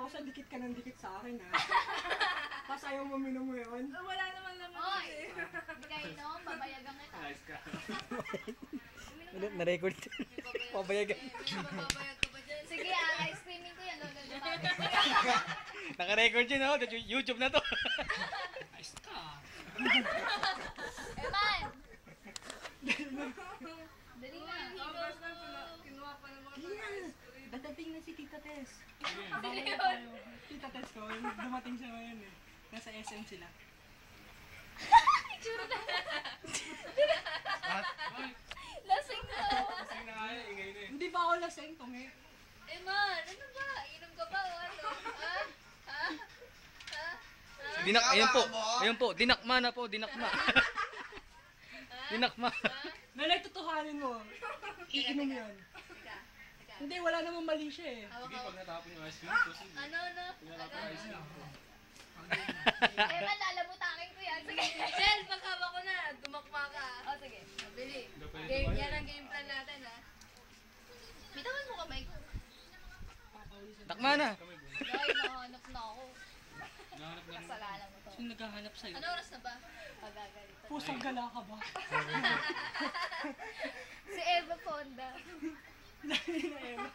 Basta dikit ka ng dikit sa akin, ha? Tapos ayaw mo minum mo yun? Wala naman naman. Oy! Hindi kayo inom, babayagan kita. Nice ka. Na-record. Pabayagan. Mababayad ka ba dyan? Sige, ice creaming ko yan, lolo. Naka-record yun, oh. YouTube na to. Nice ka. Eman! Dali na. Tapos na, kinuha pa ng mga ice cream. Dadating na si Tita Tess. Sino yun? Tita Tess ko, dumating siya ngayon eh. Nasa SM sila. Lasing na. Kasi na kaya, ingay na eh. Hindi pa ako laseng, tungi. Eman, ano ba? Inom ka ba o ano? Ha? Ha? Ha? Dinak, ayun po, dinakma na po, dinakma. Dinakma. Nanay, tutuhanin mo. Iinom yan. Teka. Hindi, wala namang mali siya eh. Sige, pag natapon yung ice cream, kasi Ano? pinalapon yung ice cream. Eman, lalamutakin ko yan. Sige. Shell, pagkaba ko na, dumakma ka. O, sige. Bili. Hindi pwede Game, tumayo. yan ang game plan natin, ha? Bitawan mo kamay ko. Dakma na. Dahil nahanap na ako. Nahanap na rin. Kasalanan mo to. Sino naghahanap sa'yo? Ano oras na ba? Pagagalito. Pusang gala ka ba? Si Eva Fonda. Dahil na Eva.